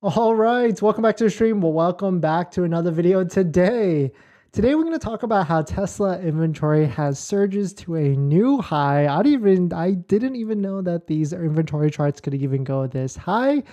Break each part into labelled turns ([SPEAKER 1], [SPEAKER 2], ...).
[SPEAKER 1] All right, welcome back to the stream. Well, welcome back to another video today. Today we're going to talk about how Tesla inventory has surges to a new high. I didn't even know that these inventory charts could even go this high.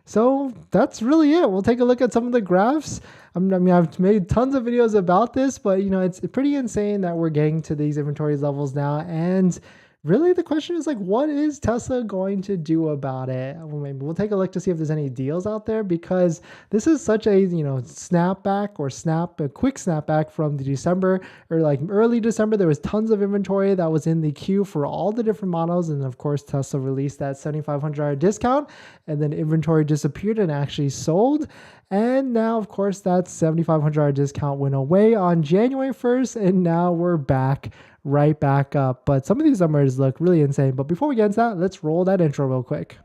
[SPEAKER 1] So that's really it. We'll take a look at some of the graphs. I've made tons of videos about this, but it's pretty insane that we're getting to these inventory levels now. And really, the question is what is Tesla going to do about it? Well, maybe we'll take a look to see if there's any deals out there, because this is such a snapback or a quick snapback from the December or early December. There was tons of inventory that was in the queue for all the different models, and of course Tesla released that $7,500 discount, and then inventory disappeared and actually sold. And now, of course, that $7,500 discount went away on January 1st, and now we're right back up. But some of these numbers look really insane. But before we get into that, let's roll that intro real quick.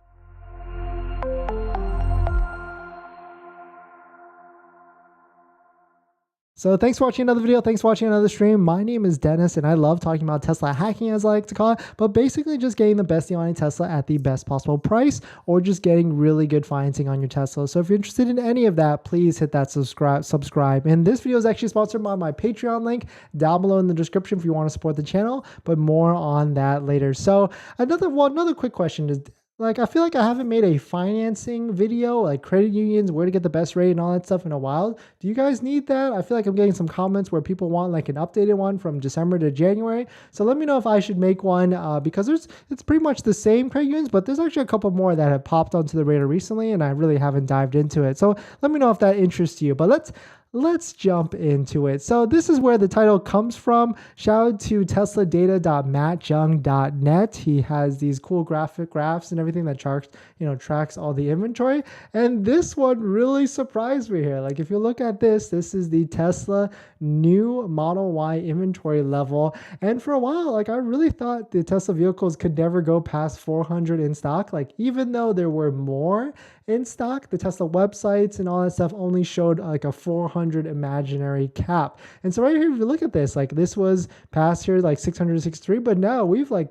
[SPEAKER 1] So thanks for watching another video. Thanks for watching another stream. My name is Dennis, and I love talking about Tesla hacking, as I like to call it, but basically just getting the best deal on a Tesla at the best possible price, or just getting really good financing on your Tesla. So if you're interested in any of that, please hit that subscribe. And this video is actually sponsored by my Patreon link down below in the description if you want to support the channel, but more on that later. So another quick question is, I feel like I haven't made a financing video, like credit unions, where to get the best rate and all that stuff in a while. Do you guys need that? I feel like I'm getting some comments where people want an updated one from December to January. So let me know if I should make one, because it's pretty much the same credit unions, but there's actually a couple more that have popped onto the radar recently, and I really haven't dived into it. So let me know if that interests you. But let's jump into it. So this is where the title comes from. Shout out to tesladata.mattjung.net. He has these cool graphs and everything that tracks all the inventory. And this one really surprised me here. If you look at this is the Tesla new Model Y inventory level. And for a while, I really thought the Tesla vehicles could never go past 400 in stock. Even though there were more in stock, the Tesla websites and all that stuff only showed a 400 imaginary cap. And so right here, if you look at this, this was past here 663, but now we've I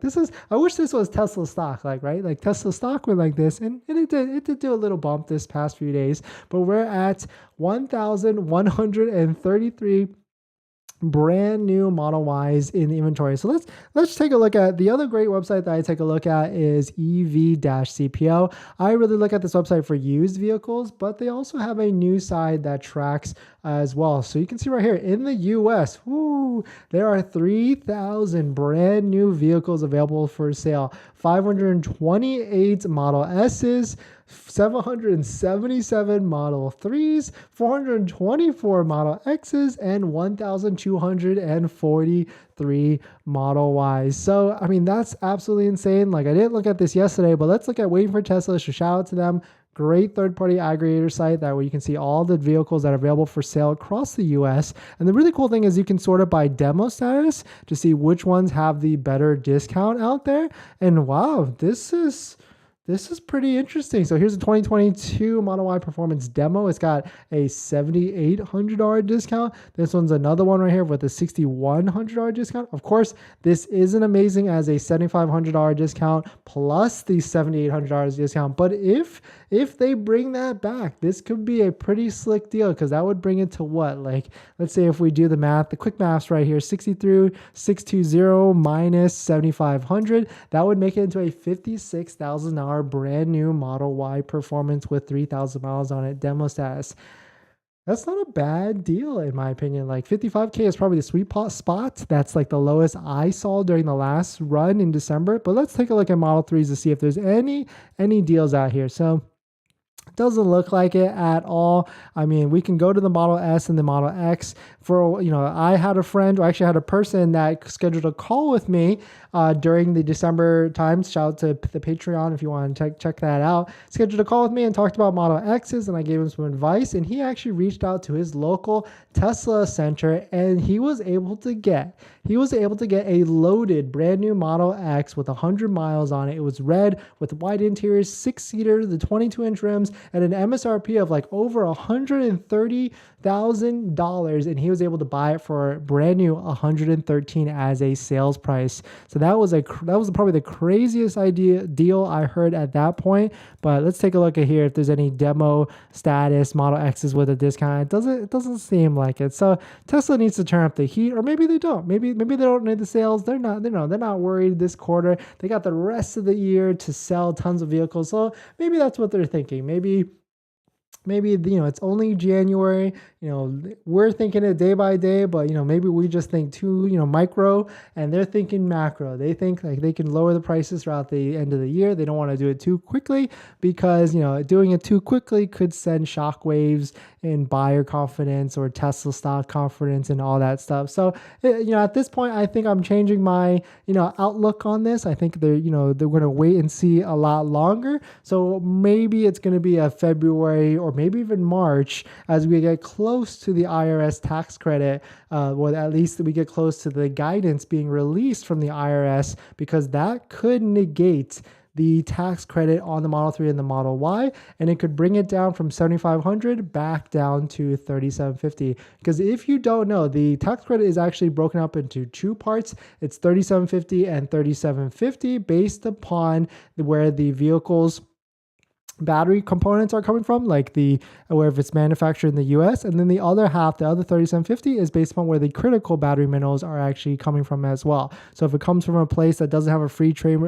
[SPEAKER 1] wish this was Tesla stock, right? Tesla stock went like this, and it did do a little bump this past few days, but we're at 1,133 brand new Model Ys in the inventory. So let's take a look at the other great website that I take a look at is EV-CPO. I really look at this website for used vehicles, but they also have a new side that tracks as well. So you can see right here in the US, there are 3,000 brand new vehicles available for sale. 528 Model S's, 777 Model 3s, 424 Model X's, and 1,243 Model Ys. So, that's absolutely insane. I didn't look at this yesterday, but let's look at Waiting for Tesla. So shout out to them. Great third-party aggregator site that where you can see all the vehicles that are available for sale across the US. And the really cool thing is you can sort it by demo status to see which ones have the better discount out there. And wow, this is pretty interesting. So here's a 2022 Model Y Performance demo. It's got a $7,800 discount. This one's another one right here with a $6,100 discount. Of course, this isn't amazing as a $7,500 discount plus the $7,800 discount. But if they bring that back, this could be a pretty slick deal, because that would bring it to what? Let's say if we do the math, the quick maths right here, 63,620 minus 7,500, that would make it into a $56,000 brand new Model Y Performance with 3,000 miles on it, demo status. That's not a bad deal in my opinion. 55K is probably the sweet spot. That's the lowest I saw during the last run in December. But let's take a look at Model 3s to see if there's any deals out here. So doesn't look like it at all. We can go to the Model S and the Model X. I had a friend, or actually had a person that scheduled a call with me during the December times. Shout out to the Patreon if you want to check that out. Scheduled a call with me and talked about Model X's, and I gave him some advice, and he actually reached out to his local Tesla center, and he was able to get a loaded brand new Model X with 100 miles on it. It was red with wide interiors, 6-seater, the 22-inch rims, at an MSRP of like over $130,000, and he was able to buy it for brand new 113 as a sales price. So that was probably the craziest deal I heard at that point. But let's take a look at here if there's any demo status Model X's with a discount. It doesn't seem like it. So Tesla needs to turn up the heat, or maybe they don't. Maybe they don't need the sales. They're not worried this quarter. They got the rest of the year to sell tons of vehicles. So maybe that's what they're thinking. Maybe it's only January. We're thinking it day by day, but maybe we just think too micro, and they're thinking macro. They think like they can lower the prices throughout the end of the year. They don't want to do it too quickly because doing it too quickly could send shockwaves in buyer confidence or Tesla stock confidence and all that stuff. So at this point, I think I'm changing my outlook on this. I think they're going to wait and see a lot longer. So maybe it's going to be a February or maybe even March as we get close to the IRS tax credit, or at least we get close to the guidance being released from the IRS, because that could negate the tax credit on the Model 3 and the Model Y, and it could bring it down from $7,500 back down to $3,750. Because if you don't know, the tax credit is actually broken up into two parts. It's $3,750 and $3,750 based upon where the vehicle's battery components are coming from, like where if it's manufactured in the US, and then the other half, the other $3,750, is based upon where the critical battery minerals are actually coming from as well. So if it comes from a place that doesn't have a free trade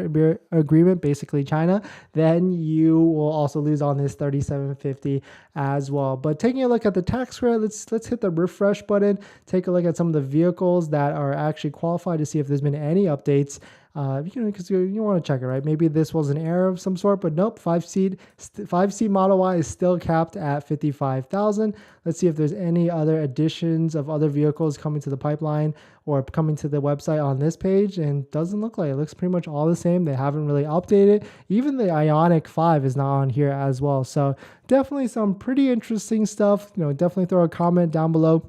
[SPEAKER 1] agreement, basically China, then you will also lose on this $3,750 as well. But taking a look at the tax credit, let's hit the refresh button, take a look at some of the vehicles that are actually qualified to see if there's been any updates. Because you want to check it, right? Maybe this was an error of some sort, but nope. 5C Model Y is still capped at $55,000. Let's see if there's any other additions of other vehicles coming to the pipeline or coming to the website on this page, and doesn't look like it. Looks pretty much all the same. They haven't really updated. Even the Ioniq 5 is not on here as well. So definitely some pretty interesting stuff. Definitely throw a comment down below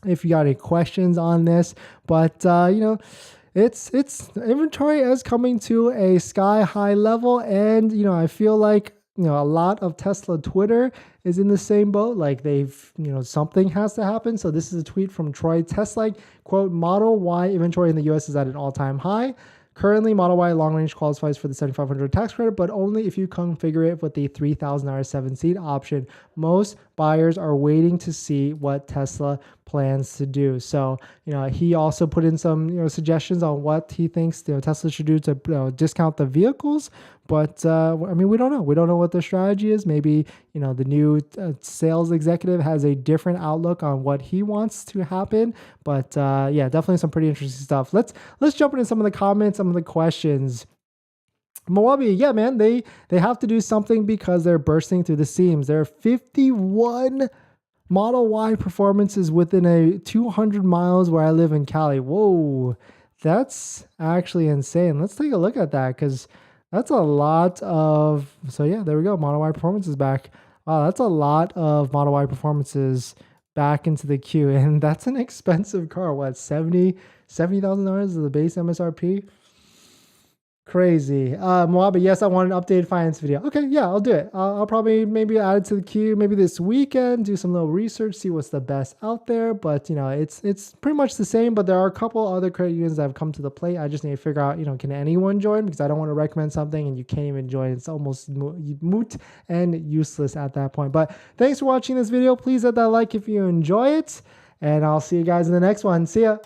[SPEAKER 1] if you got any questions on this. But it's inventory is coming to a sky high level, and I feel like a lot of Tesla Twitter is in the same boat. Like something has to happen. So this is a tweet from Troy Tesla, quote, "Model Y inventory in the US is at an all-time high. Currently, Model Y long range qualifies for the $7,500 tax credit, but only if you configure it with the $3,000 7-seat option. Most buyers are waiting to see what Tesla plans to do." So, he also put in some, suggestions on what he thinks Tesla should do to discount the vehicles. But we don't know. We don't know what their strategy is. Maybe the new sales executive has a different outlook on what he wants to happen. But yeah, definitely some pretty interesting stuff. Let's jump into some of the comments, some of the questions. Moabi, yeah, man, they have to do something because they're bursting through the seams. There are 51 Model Y performances within a 200 miles where I live in Cali. Whoa, that's actually insane. Let's take a look at that, because that's a lot of, so yeah, there we go. Model Y performance is back. Wow, that's a lot of Model Y performances back into the queue. And that's an expensive car. What, $70,000 is the base MSRP? Crazy. Moabi, yes, I want an updated finance video. Okay, yeah, I'll do it. I'll probably maybe add it to the queue maybe this weekend, do some little research, see what's the best out there. But it's pretty much the same, but there are a couple other credit unions that have come to the plate. I just need to figure out, can anyone join? Because I don't want to recommend something and you can't even join. It's almost moot and useless at that point. But thanks for watching this video. Please hit that like if you enjoy it, and I'll see you guys in the next one. See ya.